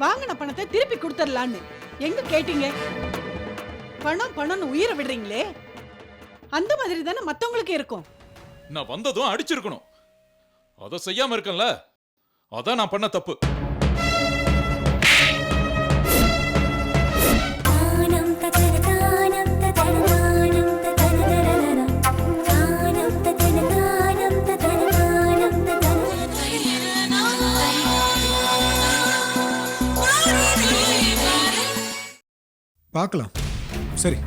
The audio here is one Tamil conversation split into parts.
வாங்கின பணத்தை திருப்பி கொடுத்துடலான்னு எங்க கேட்டீங்க? பணம் பணம்னு உயிரை விடுறீங்களே, அந்த மாதிரி தானே மத்தவங்களுக்கு இருக்கும். நான் வந்ததும் அடிச்சிருக்கணும், அதை செய்யாம இருக்கேன்ல, அதான் நான் பண்ண தப்பு. பார்க்கலாம். சரி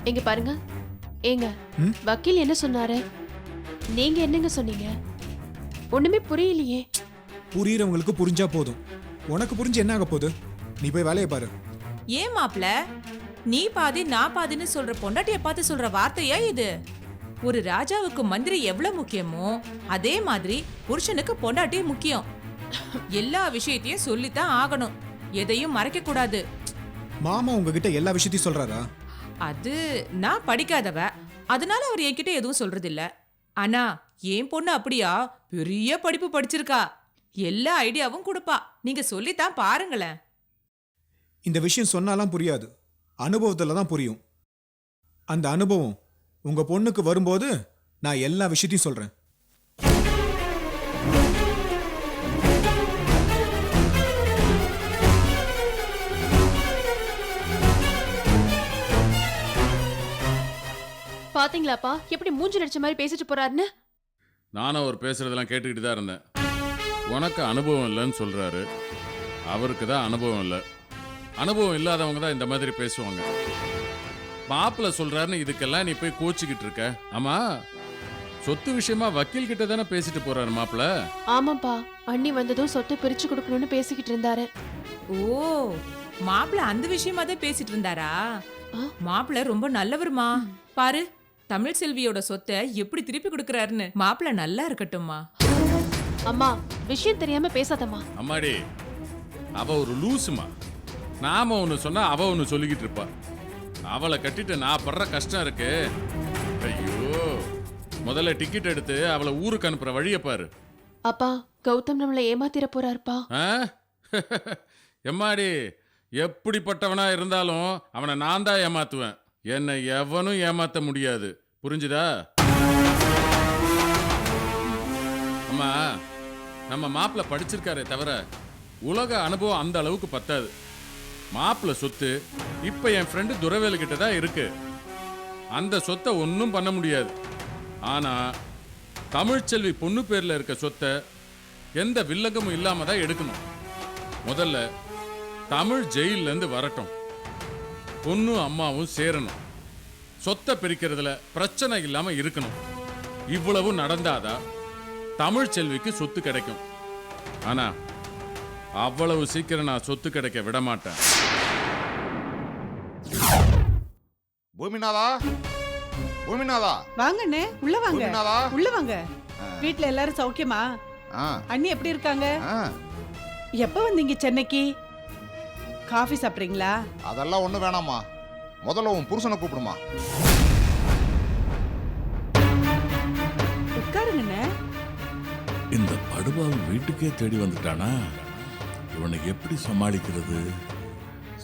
எங்க பாருங்க. ஏங்க வக்கீல் என்ன சொன்னாரு? நீங்க என்னங்க சொன்னீங்க? ஒண்ணுமே புரியலையே. புரியறவங்களுக்கு புரிஞ்சா போதும். உனக்கு புரிஞ்சு என்ன ஆக போகுது? நீ போய் வேலையை பாரு. ஏன் மாப்ள, நீ பாதி நான் பாதின்னு சொல்ற பொண்டாட்டிய பார்த்து சொல்ற வார்த்தையா இது? ஒரு ராஜாவுக்கு மந்திரி எவ்வளவு முக்கியமோ அதே மாதிரி புருஷனுக்கு பொண்டாட்டி முக்கியம். எல்லா விஷயத்தையும் சொல்லித்தான் ஆகணும், எதையும் மறைக்க கூடாது. மாமா உங்ககிட்ட எல்லா விஷயத்தையும் சொல்றாரா? அது நான் படிக்காதவ, அதனால அவர் என்கிட்ட எதுவும் சொல்றது இல்ல. ஆனா என் பொண்ணு அப்படியா பெரிய படிப்பு படிச்சிருக்கா, எல்லா ஐடியாவும் கொடுப்பா. நீங்க சொல்லித்தான் பாருங்களேன். இந்த விஷயம் சொன்னாலாம் புரியாது, அனுபவத்துல தான் புரியும். அந்த அனுபவம் உங்க பொண்ணுக்கு வரும்போது நான் எல்லா விஷயத்தையும் சொல்றேன். பாத்தீங்களாப்பா எப்படி மூஞ்சி நடிச்ச மாதிரி பேசிட்டு போறாருன்னு? நானும் அவர் பேசுறதெல்லாம் கேட்டுக்கிட்டு தான் இருந்தேன். உனக்கு அனுபவம் இல்லைன்னு சொல்றாரு, அவருக்கு தான் அனுபவம் இல்லை. அனுபவம் இல்லாதவங்க தான் இந்த மாதிரி பேசுவாங்க. மாப்பிள்ள சொல்றாருன்னு இதுக்கெல்லாம் நீ போய் கோச்சிக்கிட்டு இருக்க. ஆமா, சொத்து விஷயமா வக்கீல் கிட்ட தானே பேசிட்டு போறாரு மாப்பிள்ள. ஆமாப்பா, அண்ணி வந்ததும் சொத்தை பிரிச்சு கொடுக்கணும்னு பேசிக்கிட்டு இருந்தாரு. ஓ, மாப்பிள்ள அந்த விஷயமா தான் பேசிட்டு இருந்தாரா? மாப்பிள்ள ரொம்ப நல்லவருமா. பாரு, தமிழ் செல்வியோட சொத்தை எப்படி திருப்பி கொடுக்கறாருன்னு. மாப்பிள்ள நல்லா இருக்கட்டும்மா. அம்மா, விஷயம் தெரியாம பேசாதம்மா. அம்மாடி, அவ ஒரு லூசுமா. நாம ஒண்ணு சொன்னா அவ ஒண்ணு சொல்லிக்கிட்டு இருப்பா. அவளை கட்டிட்டு நான் படுற கஷ்டம் இருக்கு. ஐயோ, முதல்ல டிக்கெட் எடுத்து அவளை ஊருக்கு அனுப்புற வழிய பாரு. அப்பா, கௌதம் நம்மளை ஏமாத்திர போறாருப்பா. எம்மாடி, எப்படிப்பட்டவனா இருந்தாலும் அவனை நான் தான் ஏமாத்துவேன். என்னை எவனும் ஏமாத்த முடியாது, புரிஞ்சுதா? அம்மா, நம்ம மாப்பிள்ள படிச்சிருக்காரே தவிர உலக அனுபவம் அந்த அளவுக்கு பத்தாது. மாப்பிள்ள சொத்து இப்ப என் ஃப்ரெண்டு துரைவேலு கிட்ட தான் இருக்கு. அந்த சொத்தை ஒன்றும் பண்ண முடியாது. ஆனா தமிழ்ச்செல்வி பொண்ணு பேர்ல இருக்க சொத்தை எந்த வில்லங்கமும் இல்லாம தான் எடுக்கணும். முதல்ல தமிழ் ஜெயில இருந்து வரட்டும், பொண்ணும் அம்மாவும் சேரணும், சொத்தை பிரிக்கிறதுல பிரச்சனை இல்லாம இருக்கணும். இவ்வளவு நடந்தாதான் தமிழ் செல்விக்கு சொத்து கிடைக்கும். ஆனா அவ்வளவு சீக்கிரம் நான் சொத்து கிடைக்க விட மாட்டேன். பூமிநாதா, பூமிநாதா, வாங்கண்ணே, உள்ள வாங்க. பூமிநாதா, உள்ள வாங்க. வீட்ல எல்லாரும் சௌக்கியமா? அண்ணி எப்படி இருக்காங்க? எப்ப வந்தீங்க சென்னைக்கு? காஃபி சாப்பிட்றீங்களா? அதெல்லாம் ஒண்ணு வேணாமா, முதல்ல உன் புருஷனை கூப்பிடுமா. உட்காருங்கண்ணே. இந்த படுபாவி வீட்டுக்கே தேடி வந்துட்டானா? இவனை எப்படி சமாளிக்கிறது?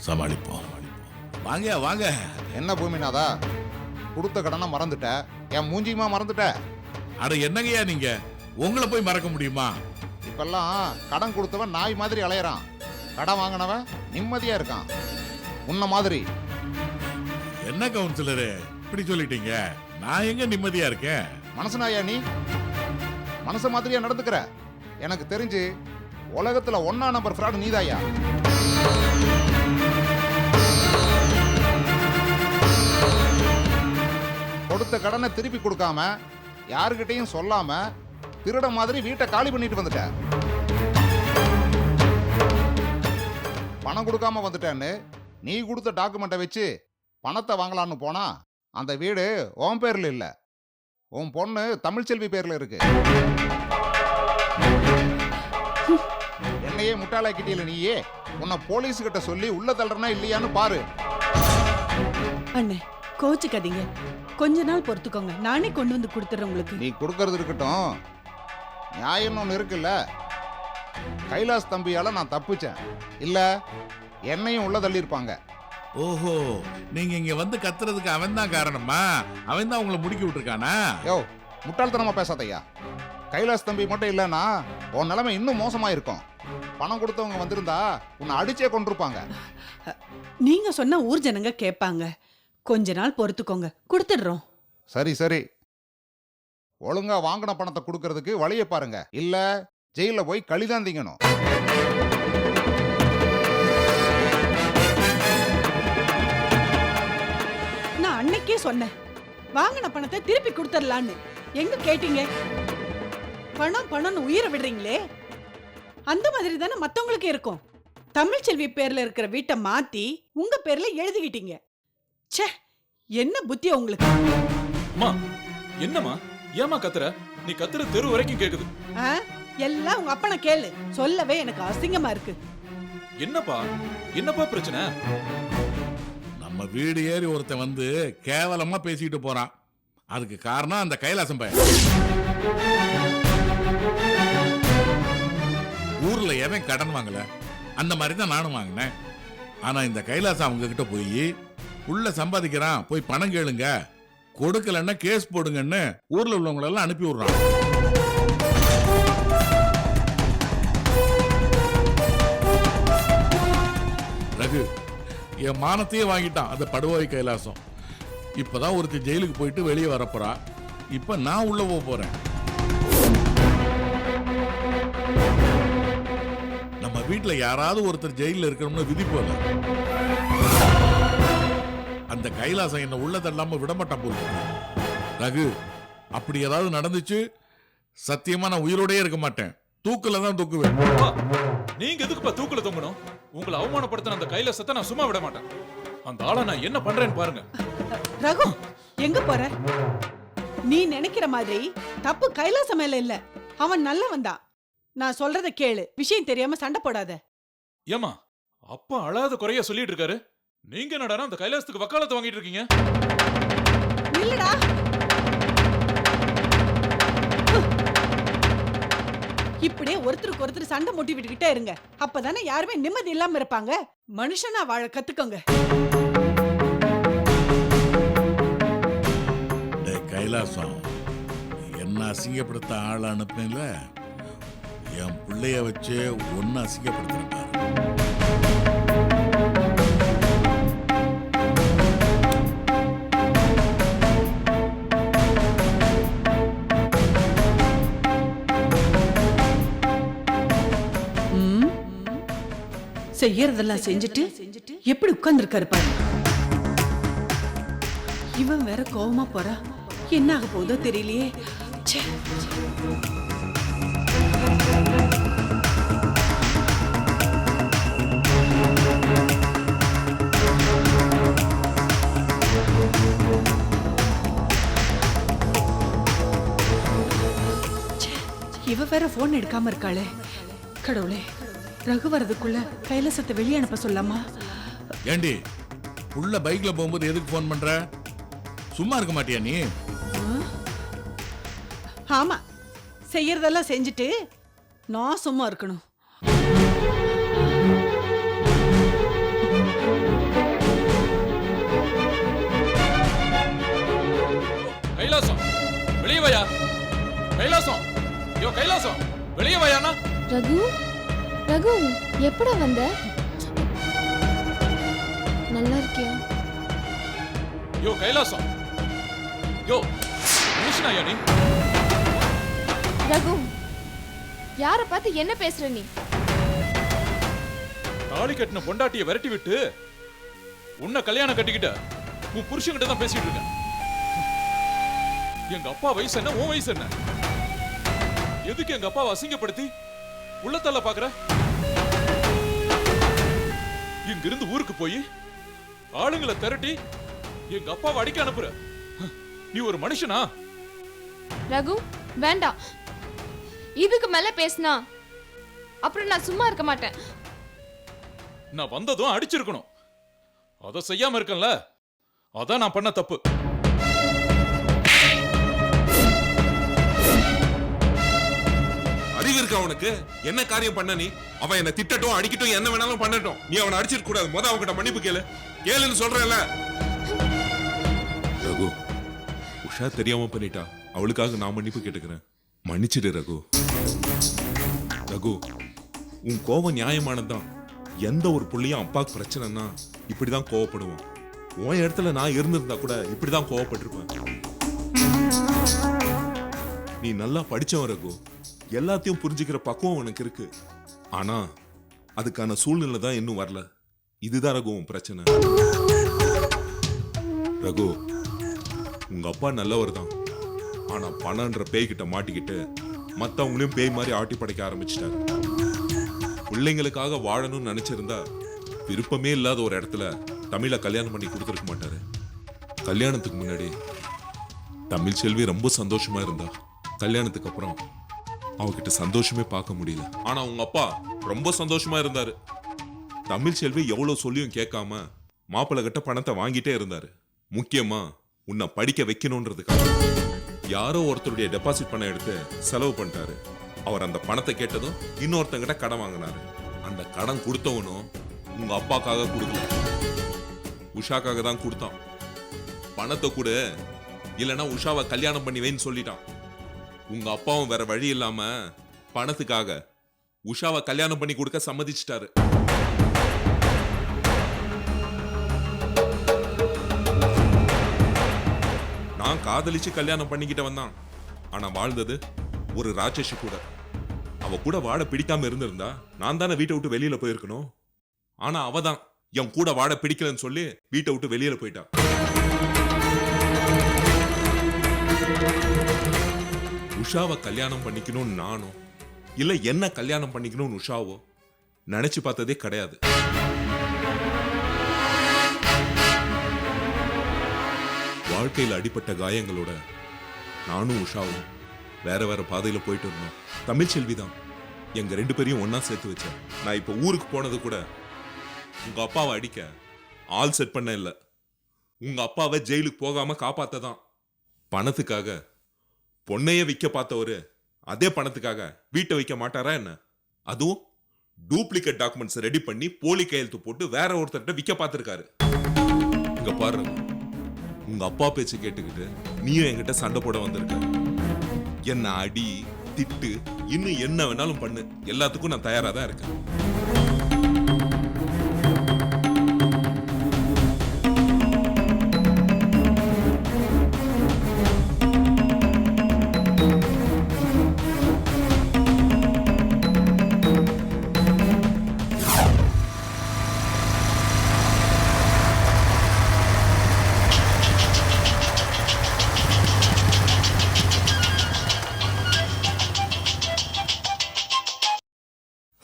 சமாளிப்போம். வாங்க வாங்க. என்ன பூமிநாதா, கொடுத்த கடனை மறந்துட்ட, என் மூஞ்சியுமா மறந்துட்ட? அட என்னங்கய்யா நீங்க, உங்களை போய் மறக்க முடியுமா? இப்பெல்லாம் கடன் கொடுத்தவன் நாய் மாதிரி அலையறான், கடன் வாங்கினவன் நிம்மதியா இருக்கான். உன்ன மாதிரி. என்ன கவுன்சிலரு இப்படி சொல்லிட்டீங்க? நான் எங்க நிம்மதியா இருக்கேன்? மனசனாயா நீ? மனச மாதிரியா நடந்துக்கிற? எனக்கு தெரிஞ்சு உலகத்துல 1 நம்பர் ஃப்ராட் நீதாயா. கொடுத்த கடனை திருப்பி கொடுக்காம, யாருக்கிட்டையும் சொல்லாம, திருட மாதிரி வீட்டை காலி பண்ணிட்டு வந்துட்ட. பணம் கொடுக்காம வந்துட்டேன்னு நீ கொடுத்த டாக்குமெண்ட்டை வச்சு பணத்தை வாங்கலான்னு போனா அந்த வீடு உன் பேர்ல இல்ல, உன் பொண்ணு தமிழ்ச்செல்வி பேர்ல இருக்கு. என்னையே முட்டாளாக்கிட்டியில நீயே. உன்னை போலீஸ் கிட்ட சொல்லி உள்ள தள்ளுறனா இல்லையான்னு பாரு. அண்ணே, கோச்சுக்காதீங்க, கொஞ்ச நாள் பொறுத்துக்கோங்க, நானே கொண்டு வந்து கொடுத்துறேன் உங்களுக்கு. நீ கொடுக்கறது இருக்கட்டும், நியாயம்னு ஒன்று இருக்குல்ல. கைலாஸ் தம்பியால நான் தப்பிச்சேன். இல்ல என்னையும் உள்ள தள்ளியிருப்பாங்க. ஓஹோ, நீங்க இங்க வந்து கத்துறதுக்கு அவன் தான் காரணமா? அவன் தான் உங்களை முடுக்கி விட்டுருக்கானா? யோ, முட்டாள்தனமா பேசாதையா. கைலாஸ் தம்பி மட்டும் இல்லைன்னா உன் நிலைமை இன்னும் மோசமா இருக்கும். பணம் கொடுத்தவங்க வந்திருந்தா உன்னை அடிச்சே கொண்டிருப்பாங்க. நீங்க சொன்ன ஊர் ஜனங்க கேட்பாங்க. கொஞ்ச நாள் பொறுத்துக்கோங்க, கொடுத்துடுறோம். சரி சரி, ஒழுங்கா வாங்கின பணத்தை கொடுக்கறதுக்கு வழியை பாருங்க. இல்ல ஜெயில போய் களிதான் திங்கணும். நான் அன்னைக்கே சொன்னேன், வாங்கின பணத்தை திருப்பி கொடுத்துடலான்னு. எங்க கேட்டீங்க? பணம் பணம்னு உயிரை விடுறீங்களே. அந்த மாதிரி தானே மத்தவங்களுக்கு இருக்கும். தமிழ்ச்செல்வி பேர்ல இருக்கிற வீட்டை மாத்தி உங்க பேர்ல எழுதிக்கிட்டீங்க. ச்சே, என்ன புத்தியா உங்களுக்கு? அம்மா என்னம்மா ஏமா கத்துற? நீ கத்துற தெரு வரைக்கும் கேக்குது. ஆ? எல்லாம் உங்க அப்பனை கேளு. சொல்லவே எனக்கு அசிங்கமா இருக்கு. என்னப்பா என்னப்பா பிரச்சனை? நம்ம வீடு ஏறி ஒருத்தன் வந்து கேவலமா பேசிட்டு போறான். அதுக்கு காரணம் அந்த கைலாசம் பையன். ஊர்ல எவன் கடன் வாங்கல, அந்த மாதிரி தான் நானும் வாங்கினேன். ஆனா இந்த கைலாசம் அவங்க கிட்ட போய் உள்ள சம்பாதிக்கிறான், போய் பணம் கேளுங்க, கொடுக்கலன்னா கேஸ் போடுங்கன்னு ஊர்ல உள்ளவங்க எல்லாம் அனுப்பி விடுறான். ரகு என் மானத்தையே வாங்கிட்டான் அந்த படுவாய் கைலாசம். இப்பதான் ஒருத்தி ஜெயிலுக்கு போயிட்டு வெளியே வரப்போறா. இப்ப நான் உள்ள போறேன். நம்ம வீட்டுல யாராவது ஒருத்தர் ஜெயில இருக்கணும்னு விதி போல. அந்த கைலாசம் என்ன உள்ள தள்ளாம விடமாட்டான் போல. ரகு, அப்படி ஏதாவது நடந்துச்சு சத்தியமா நான் உயிரோடயே இருக்க மாட்டேன். தூக்குல தான் தூக்குவேன். அப்பா, நீங்க எதுக்குப்பா தூக்குல தொங்கணும்? உங்களை அவமானப்படுத்தின அந்த கைலாசத்தை நான் சும்மா விட மாட்டேன். அந்த ஆளை நான் என்ன பண்றேன்னு பாருங்க. ரகு, எங்க போற? நீ நினைக்கிற மாதிரி தப்பு கைலாசம் மேல இல்ல. அவன் நல்லவன் தான். நான் சொல்றத கேளு. விஷயம் தெரியாம சண்டை போடாத. ஏமா அப்பா அழாத குறைய சொல்லிட்டு இருக்காரு. நீங்க என்னடா அந்த கைலாசத்துக்கு வக்காலத்து வாங்கிட்டு இருக்கீங்க? இல்லடா. இப்படியே ஒருத்தருக்கு ஒருத்தர் சண்டை மூட்டி விட்டுக்கிட்டே இருங்க. அப்பதானே யாருமே நிம்மதி இல்லாம இருப்பாங்க. மனுஷனா வாழ கத்துக்கோங்க. கைலாசம் என்ன அசிங்கப்படுத்த ஆள் அனுப்பின, என் பிள்ளைய வச்சு ஒன்னு அசிங்கப்படுத்துறேன். செய்யறதெல்லாம் செஞ்சுட்டு எப்படி உட்கார்ந்துருக்காரு பாரு. இவன் வேற கோவமா போறா. என்ன ஆக போதோ தெரியலையே. ச்சே. இவ வேற போன் எடுக்காம இருக்காளே. கடவுளே, ரகு வரதுக்குள்ள கைலாசத்தை வெளியே அனுப்ப சொல்லாமா? ஏண்டி புள்ள பைக்ல போகும்போது எதுக்கு போன் பண்ற? சும்மா இருக்க மாட்டியா நீ? ஆமா, செய்யறதெல்லாம் செஞ்சுட்டு நான் சும்மா இருக்கணும். கைலாசம் வெளியே வாயா. கைலாசம், யோ கைலாசம் வெளியே வாயானா. ரகு, ரகு எப்படா வந்த? நல்லா இருக்கியா? யோ கைலாசம், யோ மனுஷனாயா நீ? ரகு, யார பார்த்து என்ன பேசுற நீ? தாலி கட்டின பொண்டாட்டிய விரட்டி விட்டு உன்னை கல்யாணம் கட்டிக்கிட்ட உன் புருஷன்கிட்ட தான் பேசிட்டு இருக்க. எங்க அப்பா வயசு என்ன, உன் வயசு என்ன? எதுக்கு எங்க அப்பாவை அசிங்கப்படுத்தி உள்ளத்தள்ள பாக்குற? இங்கிருந்து ஊருக்கு போய் ஆளுங்களை திரட்டி எங்க அப்பாவை அடிக்க அனுப்புற. நீ ஒரு மனுஷனா? ரகு வேண்டாம், இதுக்கு மேல பேசினா அப்புறம் நான் சும்மா இருக்க மாட்டேன். நான் வந்ததும் அடிச்சிருக்கணும். அதை செய்யாம இருக்கேன்ல, அதான் நான் பண்ண தப்பு. அடி அறிவு இருக்கா உனக்கு? என்ன காரியம் பண்ண நீ? அவன் என்ன திட்டட்டும் அடிக்கட்டும் என்ன வேணாலும் பண்ணட்டும், நீ அவனை அடிச்சிருக்க கூடாது. முத அவன்கிட்ட மன்னிப்பு கேளுன்னு சொல்றேன்ல. ரகு, உஷா தெரியாம பண்ணிட்டா, அவளுக்காக நான் மன்னிப்பு கேட்டுக்கிறேன். மன்னிச்சிடு ரகு. ரகு, உன் கோபம் நியாயமானதுதான். எந்த ஒரு புள்ளையும் அப்பாவுக்கு பிரச்சனைன்னா இப்படிதான் கோவப்படுவோம். உன் இடத்துல நான் இருந்திருந்தா கூட இப்படிதான் கோவப்பட்டிருப்பேன். நீ நல்லா படிச்சவன் ரகு, எல்லாத்தையும் புரிஞ்சுக்கிற பக்குவம் உனக்கு இருக்கு. ஆனா அதுக்கான சூழ்நிலை தான் இன்னும் வரல. இதுதான் ரகு உன் பிரச்சனை. ரகு, உங்க அப்பா நல்லவர் தான். ஆனா பணன்ற பேய்கிட்ட மாட்டிக்கிட்டு மத்தவங்களையும் பேய் மாதிரி ஆட்டி படைக்க ஆரம்பிச்சிட்டாரு. பிள்ளைங்களுக்காக வாழணும்னு நினைச்சிருந்தா விருப்பமே இல்லாத ஒரு இடத்துல தமிழை கல்யாணம் பண்ணி கொடுத்துருக்க மாட்டாரு. கல்யாணத்துக்கு முன்னாடி தமிழ் செல்வி ரொம்ப சந்தோஷமா இருந்தா. கல்யாணத்துக்கு அப்புறம் அவகிட்ட சந்தோஷமே பார்க்க முடியல. ஆனா உங்க அப்பா ரொம்ப சந்தோஷமா இருந்தாரு. தமிழ் செல்வி எவ்வளவு சொல்லியும் கேட்காம மாப்பிள்ளை கிட்ட பணத்தை வாங்கிட்டே இருந்தாரு. முக்கியமா உன்னை படிக்க வைக்கணும்ன்றதுக்காக யாரோ ஒருத்தருடைய டெபாசிட் பணம் எடுத்து செலவு பண்ணிட்டாரு. அவர் அந்த பணத்தை கேட்டதும் இன்னொருத்தங்கிட்ட கடன் வாங்கினாரு. அந்த கடன் கொடுத்தவனும் உங்க அப்பாக்காக கொடுக்கல, உஷாக்காக தான் கொடுத்தான். பணத்தை கூட இல்லைன்னா உஷாவை கல்யாணம் பண்ணி வைன்னு சொல்லிட்டான். உங்க அப்பாவும் வேற வழி இல்லாம பணத்துக்காக உஷாவை கல்யாணம் பண்ணி கொடுக்க சம்மதிச்சிட்டாரு. நான் காதலிச்சு கல்யாணம் பண்ணிக்கிட்டவன் தான். ஆனா வாழ்ந்தது ஒரு ராட்சசி கூட. அவ கூட வாழ பிடிக்காம இருந்திருந்தா நான் தானே வீட்டை விட்டு வெளியில போயிருக்கணும். ஆனா அவ தான் என் கூட வாழ பிடிக்கலன்னு சொல்லி வீட்டை விட்டு வெளியில போயிட்டா. உஷாவை கல்யாணம் பண்ணிக்கணும்னு நானோ இல்ல என்ன கல்யாணம் பண்ணிக்கணும்னு உஷாவோ நினைச்சு பார்த்ததே கிடையாது. வாழ்க்கையில் அடிப்பட்ட காயங்களோட நானும் உஷாவும் வேற வேற பாதையில போயிட்டு இருந்தோம். தமிழ்ச்செல்வி தான் எங்க 2 பேரையும் ஒன்னா சேர்த்து வச்சேன். நான் இப்ப ஊருக்கு போனது கூட உங்க அப்பாவை அடிக்க ஆள் செட் பண்ண இல்ல, உங்க அப்பாவை ஜெயிலுக்கு போகாம காப்பாத்ததான். பணத்துக்காக பொண்ணைய விற்க பார்த்தவரு அதே பணத்துக்காக வீட்டை வைக்க மாட்டாரா என்ன? அதுவும் டூப்ளிகேட் டாக்குமெண்ட்ஸ் ரெடி பண்ணி போலி கையெழுத்து போட்டு வேற ஒருத்தர்கிட்ட விற்க பார்த்திருக்காரு. இங்க பாரு, உங்க அப்பா பேச்சு கேட்டுக்கிட்டு நீயும் என்கிட்ட சண்டை போட வந்திருக்க. என்ன அடி திட்டு இன்னும் என்ன வேணாலும் பண்ணு, எல்லாத்துக்கும் நான் தயாரா தான் இருக்கேன்.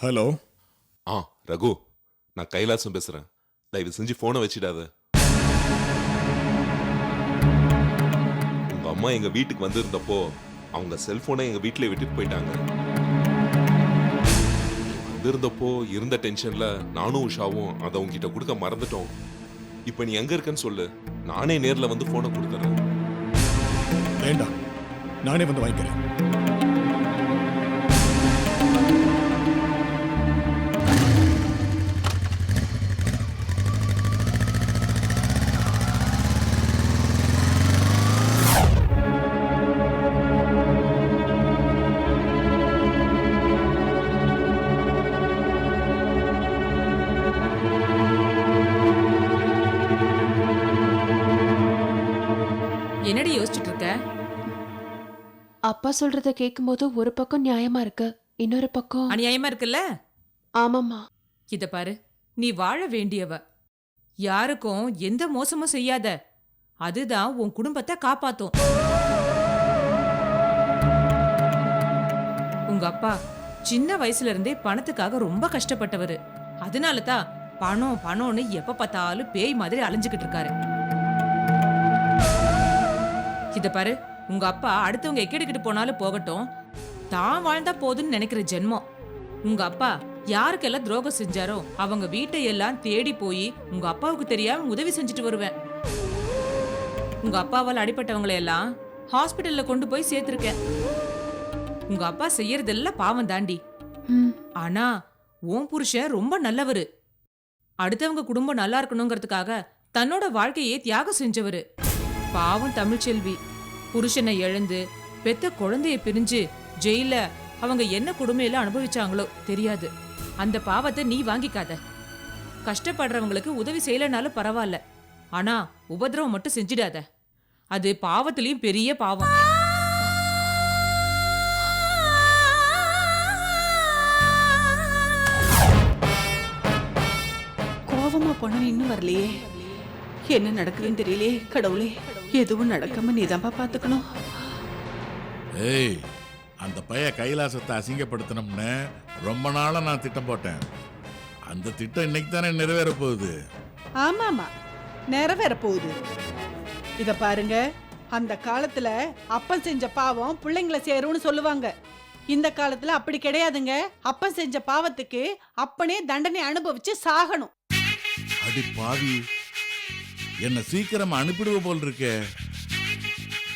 ஹலோ. ரகு, நான் கைலாசம் பேசுறேன். தயவு செஞ்சு போனை வச்சிடாத. உங்க அம்மா எங்க வீட்டுக்கு வந்திருந்தப்போ அவங்க செல்போனை எங்க வீட்டிலே விட்டுட்டு போயிட்டாங்க. வந்திருந்தப்போ இருந்த டென்ஷன்ல நானும் உஷாவும் அதை உங்ககிட்ட கொடுக்க மறந்துட்டோம். இப்ப நீ எங்க இருக்கன்னு சொல்லு, நானே நேர்ல வந்து போனை கொடுத்துறேன். வேண்டாம், நானே வந்து வாங்கிக்கிறேன். என்னடி யோசிச்சுட்டு இருக்க? அப்பா சொல்றத கேட்கும்போது ஒரு பக்கம் நியாயமா இருக்கு, இன்னொரு பக்கம் அநியாயமா இருக்குல்ல? ஆமாம்மா. இத பாரு, நீ வாழ வேண்டியவ. யாருக்கும் எந்த மோசமும் செய்யாத. அதுதான் உன் குடும்பத்தை காப்பாத்தும். உங்க அப்பா சின்ன வயசுல இருந்தே பணத்துக்காக ரொம்ப கஷ்டப்பட்டவரு. அதனால தான் பணம் பணம்னு எப்ப பார்த்தாலும் பேய் மாதிரி அலைஞ்சுக்கிட்டு இருக்காரு. இத பாரு, உங்க அப்பா அடுத்தவங்க எக்கெடுக்கிட்டு போனாலும் போகட்டும், தான் வாழ்ந்தா போதுன்னு நினைக்கிற ஜென்மம். உங்க அப்பா யாருக்கெல்லாம் துரோகம் செஞ்சாரோ அவங்க வீட்டை எல்லாம் தேடி போய் உங்க அப்பாவுக்கு தெரியாம உதவி செஞ்சுட்டு வருவேன். உங்க அப்பாவால் அடிப்பட்டவங்களை எல்லாம் ஹாஸ்பிட்டல்ல கொண்டு போய் சேர்த்திருக்கேன். உங்க அப்பா செய்யறதெல்லாம் பாவம் தாண்டி. ம், ஆனா உன் புருஷன் ரொம்ப நல்லவரு. அடுத்தவங்க குடும்பம் நல்லா இருக்கணுங்கிறதுக்காக தன்னோட வாழ்க்கையே தியாகம் செஞ்சவரு. பாவம் தமிழ்ச்செல்வி புருஷனை இழந்து பெத்த குழந்தைய பிரிஞ்சு ஜெயில அவங்க என்ன கொடுமையில அனுபவிச்சாங்களோ தெரியாது. அந்த பாவத்தை நீ வாங்கிக்காத. கஷ்டப்படுறவங்களுக்கு உதவி செய்யலனாலும் பரவாயில்ல, ஆனா உபதிரவம் மட்டும் செஞ்சிடாத. அது பாவத்திலயும் பெரிய பாவம். கோவமா போன இன்னும் வரலையே. என்ன நடக்குதுன்னு தெரியலையே. கடவுளே, எதுவும் நடக்காம நீதான்பா பாத்துக்கணும். ஏய், அந்த பைய கைலாசத்தை அசிங்கப்படுத்தணும்னு ரொம்ப நாளா நான் திட்டம் போட்டேன். அந்த திட்டம் இன்னைக்கு தானே நிறைவேற போகுது. ஆமாமா, நிறைவேற போகுது. இத பாருங்க, அந்த காலத்துல அப்பன் செஞ்ச பாவம் பிள்ளைங்களை சேரும்னு சொல்லுவாங்க. இந்த காலத்துல அப்படி கிடையாதுங்க. அப்பன் செஞ்ச பாவத்துக்கு அப்பனே தண்டனை அனுபவிச்சு சாகணும். அடி பாவி, என்ன சீக்கிரம் அனுப்பிடுவ போல் இருக்கே.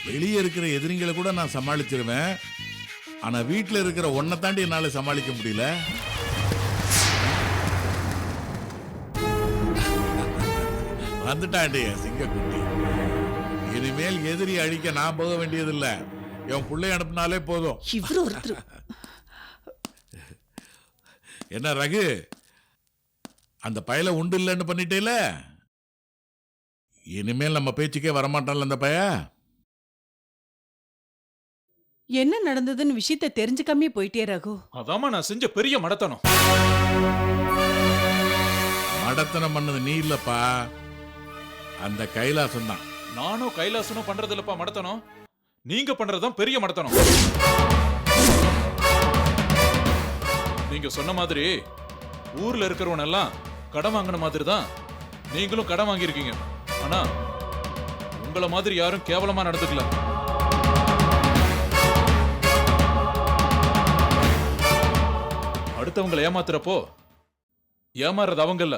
வெளியே இருக்கிற எதிரிங்களை கூட நான் சமாளிச்சிருவேன், ஆனா வீட்டுல இருக்கிற ஒன்னை தாண்டி என்னால சமாளிக்க முடியல. வந்துட்டாண்டி என் சிங்கக்குட்டி. இனிமேல் எதிரி அழிக்க நான் போக வேண்டியதில்லை, என் பிள்ளை அனுப்பினாலே போதும். இவரு ஒருத்தர். என்ன ரகு, அந்த பயல உண்டு இல்லைன்னு பண்ணிட்டேல, இனிமேல் நம்ம பேச்சுக்கே வரமாட்டான்ல அந்த பைய. என்ன நடந்ததுன்னு விஷயத்தை தெரிஞ்சுக்காமே போயிட்டே ரகு. அதாம்மா நான் செஞ்ச பெரிய மடத்தனம். மடத்தனம் பண்ணது நீ இல்லப்பா, அந்த கைலாசம் தான். நானும் கைலாசனும் பண்றது இல்லப்பா மடத்தனம். நீங்க பண்றதுதான் பெரிய மடத்தனம். நீங்க சொன்ன மாதிரி ஊர்ல இருக்கிறவன் எல்லாம் கடன் வாங்கின மாதிரி தான் நீங்களும் கடன் வாங்கியிருக்கீங்க. ஆனா உங்களை மாதிரி யாரும் கேவலமா நடந்துக்கல. அடுத்தவங்களை ஏமாத்துறப்போ ஏமாறுறது அவங்க இல்ல,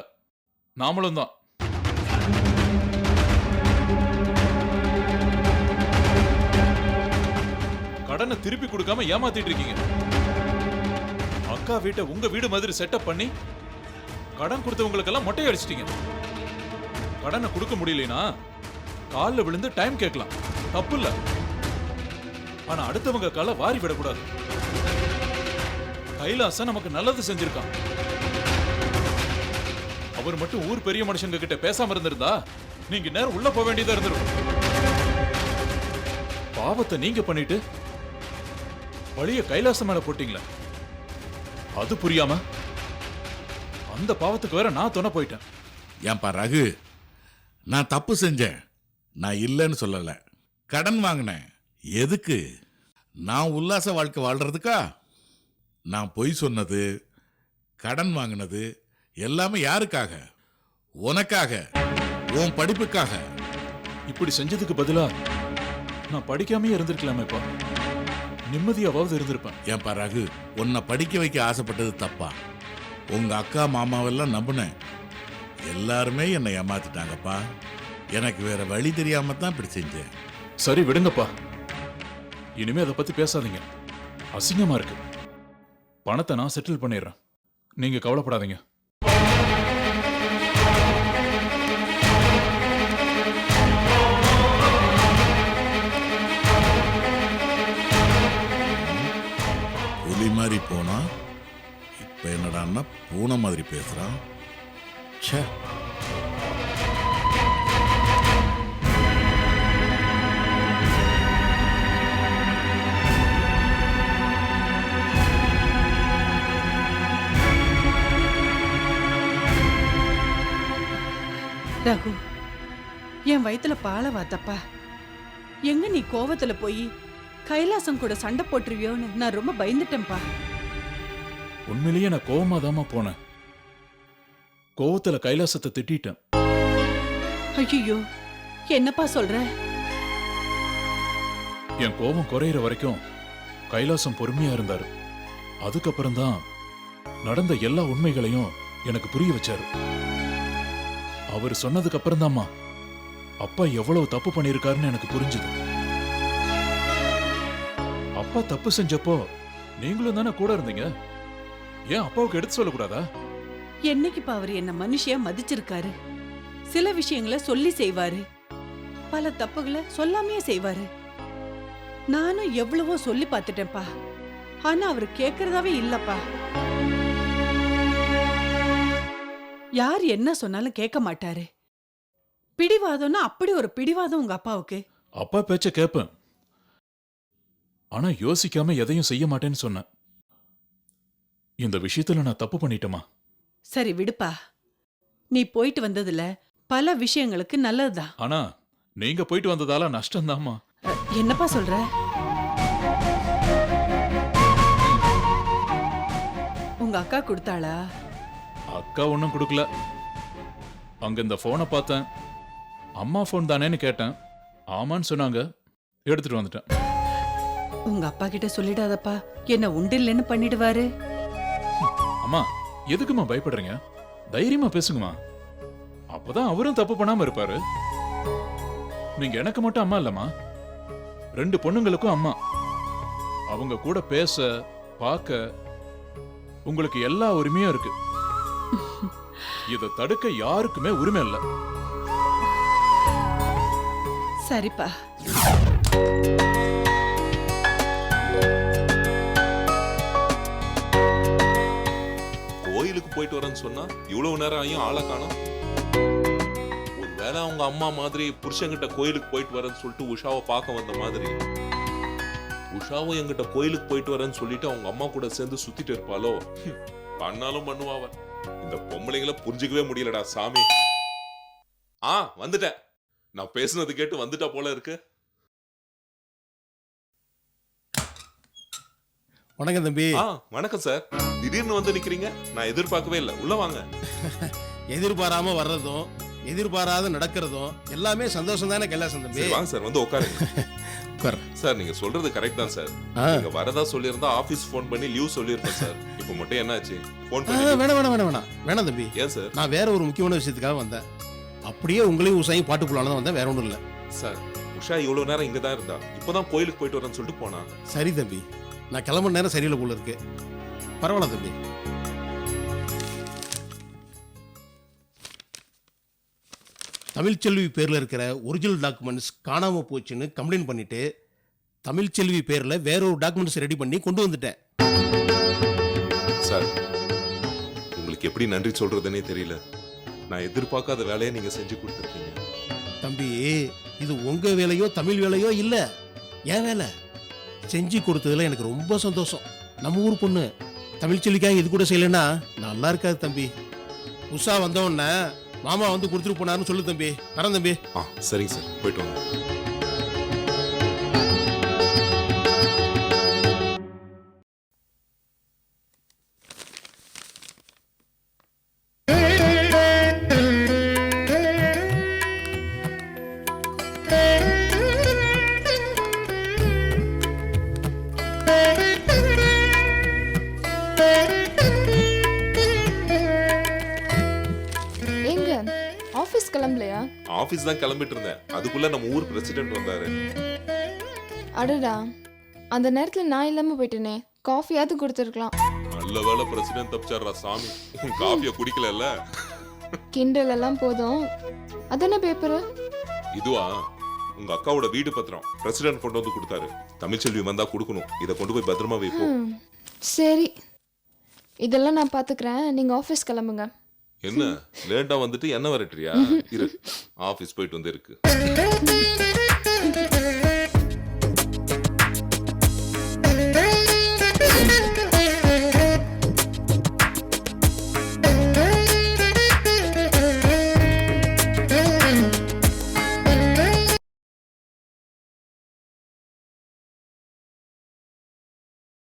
நாமளும் தான். கடனை திருப்பி கொடுக்காம ஏமாத்திட்டு இருக்கீங்க. அக்கா வீட்டை உங்க வீடு மாதிரி செட்டப் பண்ணி கடன் கொடுத்தவங்களுக்கெல்லாம் மொட்டை அடிச்சிட்டீங்க. கடனை கொடுக்க முடியலனா காலில் விழுந்து டைம் கேட்கலாம், தப்பு இல்ல. ஆனா அடுத்தவங்க காலை வாரி விடக்கூடாது. கைலாசம் நமக்கு நல்லது செஞ்சிருக்கான். அவர் மட்டும் ஊர் பெரிய மனுஷங்க கிட்ட பேசாம இருந்திருந்தா நீங்க நேரம் உள்ள போக வேண்டியதா இருந்திருக்கும். பாவத்தை நீங்க பண்ணிட்டு வழிய கைலாசம் மேல போட்டீங்களா? அது புரியாம அந்த பாவத்துக்கு வேற நான் துணை போயிட்டேன். ஏன்பா ரகு, நான் தப்பு செஞ்சேன், நான் இல்லைன்னு சொல்லல. கடன் வாங்கினேன். எதுக்கு? நான் உல்லாச வாழ்க்கை வாழ்றதுக்கா? நான் பொய் சொன்னது, கடன் வாங்கினது எல்லாமே யாருக்காக? உனக்காக, உன் படிப்புக்காக. இப்படி செஞ்சதுக்கு பதிலா நான் படிக்காமே இருந்திருக்கலாமேப்பா. நிம்மதியாவது இருந்திருப்பேன். ஏன்பா ரகு, உன்னை படிக்க வைக்க ஆசைப்பட்டது தப்பா? உங்க அக்கா மாமாவெல்லாம் நம்பினேன், எல்லாருமே என்னை ஏமாத்திட்டாங்கப்பா. எனக்கு வேற வழி தெரியாம தான் இப்படி செஞ்சேன். சரி விடுங்கப்பா, இனிமே அதை பத்தி பேசாதீங்க, அசிங்கமா இருக்கு. பணத்தை நான் செட்டில் பண்ணிடுறேன், நீங்க கவலைப்படாதீங்க. புலி மாதிரி போனா இப்ப என்னடான்னா பூனை மாதிரி பேசுறான். ச்சே. ரகு, என் வயித்துல பாலை வாத்தப்பா. எங்க நீ கோவத்துல போய் கைலாசம் கூட சண்டை போட்டுருவியோன்னு நான் ரொம்ப பயந்துட்டேன்ப்பா. உண்மையிலேயே நான் கோவமாதாமா போனேன். கோவத்துல கைலாசத்தை திட்டிட்டேன். ஐயோ, என்னப்பா சொல்ற? என் கோபம் குறையிற வரைக்கும் கைலாசம் பொறுமையா இருந்தாரு. அதுக்கப்புறம் தான் நடந்த எல்லா உண்மைகளையும் எனக்கு புரிய வச்சாரு. அவர் சொன்னதுக்கு அப்புறம் தாம்மா அப்பா எவ்வளவு தப்பு பண்ணிருக்காருன்னு எனக்கு புரிஞ்சுது. அப்பா தப்பு செஞ்சப்போ நீங்களும் தானே கூட இருந்தீங்க. ஏன் அப்பாவுக்கு எடுத்து சொல்லக்கூடாதா? என்னைக்குப்பா அவர் என்ன மனுஷியா மதிச்சிருக்காரு? சில விஷயங்களை சொல்லி செய்வாரு, பல தப்புகளை சொல்லாமையே செய்வாரு. நானும் எவ்வளவோ சொல்லி பார்த்துட்டேன்ப்பா, ஆனா அவர் கேக்குறதாவே இல்லப்பா. யார் என்ன சொன்னாலும் கேட்க மாட்டாரு. பிடிவாதம்னா அப்படி ஒரு பிடிவாதம் உங்க அப்பாவுக்கு. அப்பா பேச்ச கேட்பேன், ஆனா யோசிக்காம எதையும் செய்ய மாட்டேன்னு சொன்னேன். இந்த விஷயத்துல நான் தப்பு பண்ணிட்டேமா? சரி விடுப்பா, நீ போயிட்டு வந்ததுல பல விஷயங்களுக்கு நல்லதுதான். ஆனா நீங்க போயிட்டு வந்ததால நஷ்டம்தாம்மா. என்னப்பா சொல்ற? உங்க அக்கா கொடுத்தாளா? அக்கா ஒன்றும் கொடுக்கல. அங்க இந்த போனை பார்த்தேன், அம்மா போன் தானேன்னு கேட்டேன். ஆமான்னு சொன்னாங்க, எடுத்துட்டு வந்துட்டேன். உங்க அப்பா கிட்ட சொல்லிடாதப்பா, என்ன உண்டு இல்லைன்னு பண்ணிடுவாரு. அம்மா எதுக்குமா பயப்படுறீங்க? தைரியமா பேசுங்கம்மா, அப்பதான் அவரும் தப்பு பண்ணாம இருப்பாரு. நீங்க எனக்கு மட்டும் அம்மா இல்லம்மா, 2 பொண்ணுங்களுக்கும் அம்மா. அவங்க கூட பேச பார்க்க உங்களுக்கு எல்லா உரிமையும் இருக்கு. இதை தடுக்க யாருக்குமே உரிமை இல்லை. சரிப்பா. கோயிலுக்கு போயிட்டு வரேன்னு சொன்னா இவ்வளவு நேரம் ஆகியும் ஆளை காணோம். ஒருவேளை அவங்க அம்மா மாதிரி புருஷன்கிட்ட கோயிலுக்கு போயிட்டு வரேன்னு சொல்லிட்டு உஷாவை பார்க்க வந்த மாதிரி உஷாவும் என்கிட்ட கோயிலுக்கு போயிட்டு வரேன்னு சொல்லிட்டு அவங்க அம்மா கூட சேர்ந்து சுத்திட்டு இருப்பாளோ? பண்ணாலும் பண்ணுவாவ. இந்த பொம்பளைங்களை புரிஞ்சுக்கவே முடியலடா சாமி. வந்துட்டேன். நான் பேசுனது கேட்டு வந்துட்டா போல இருக்கு. வணக்கம் தம்பி. வணக்கம் சார். திடீர்னு வந்து நிக்கிறீங்க, நான் எதிர்பார்க்கவே இல்லை. உள்ள வாங்க. எதிர்பாராம வர்றதும் எதிர்பாராத நடக்கிறதும் எல்லாமே சந்தோஷம் தானே கைலாசம் தம்பி. வாங்க சார், வந்து உட்காருங்க. சார் நீங்க சொல்றது கரெக்ட் தான் சார். நீங்க வரதா சொல்லியிருந்தா ஆபீஸ் போன் பண்ணி லீவ் சொல்லியிருப்பேன் சார். இப்போ மட்டும் என்னாச்சு? போன் பண்ணி வேணாம் தம்பி. ஏன் சார்? நான் வேற ஒரு முக்கியமான விஷயத்துக்காக வந்தேன். அப்படியே உங்களையும் உஷாயும் பாட்டு போலான்னு தான் வந்தேன், வேற ஒன்றும் இல்லை சார். உஷா இவ்வளவு நேரம் இங்க தான் இருந்தா, இப்போதான் கோயிலுக்கு போயிட்டு வரேன்னு சொல்லிட்டு போனா. சரி தம்பி, நான் கிளம்புற நேரம் சரியில்லை போல இருக்கு. பரவாயில்ல தம்பி. தமிழ்ச்செல்வி பேர்ல இருக்கிற ஒரிஜினல் டாக்குமெண்ட்ஸ் காணாம போச்சுன்னு கம்ப்ளைண்ட் பண்ணிட்டு தமிழ்ச்செல்வி பேர்ல வேற ஒரு டாக்குமெண்ட்ஸ் ரெடி பண்ணி கொண்டு வந்துட்டேன். சார் உங்களுக்கு எப்படி நன்றி சொல்றதுன்னே தெரியல. நான் எதிர்பார்க்காத வேலையை நீங்க செஞ்சு கொடுத்துருக்கீங்க. தம்பி, இது உங்க வேலையோ தமிழ் வேலையோ இல்ல, என் வேலை. செஞ்சு கொடுத்ததுல எனக்கு ரொம்ப சந்தோஷம். நம்ம ஊர் பொண்ணு தமிழ்ச்செல்விக்காக இது கூட செய்யலைன்னா நல்லா இருக்காது தம்பி. உஷா வந்தோடனே மாமா வந்து கொடுத்துட்டு போனாருன்னு சொல்லு தம்பி. வரேன் தம்பி. சரிங்க சார், போயிட்டு வாங்க. ஆபீஸ் தான் கிளம்பிட்டு இருந்தேன், அதுக்குள்ள நம்ம ஊர் பிரசிடென்ட் வந்தாரு. அடடா, அந்த நேரத்துல நான் இல்லாம போயிட்டேனே, காஃபியாவது கொடுத்துருக்கலாம். நல்ல வேளை பிரசிடென்ட் தப்பிச்சாரா சாமி. காஃபியை குடிக்கலல்ல. கிண்டல் எல்லாம் போதும். அதென்ன பேப்பர்? இதுவா? உங்க அக்காவோட வீடு பத்திரம் பிரசிடென்ட் கொண்டு வந்து கொடுத்தாரு. தமிழ்ச்செல்வி வந்தா கொடுக்கணும். இதை கொண்டு போய் பத்திரமா வைப்போம். சரி, இதெல்லாம் நான் பாத்துக்கிறேன். நீங்க ஆபீஸ் கிளம்புங்க. என்ன லேட்டா வந்துட்டு என்ன வரட்டுறியா? இரு, ஆபீஸ் போயிட்டு வந்து இருக்கு.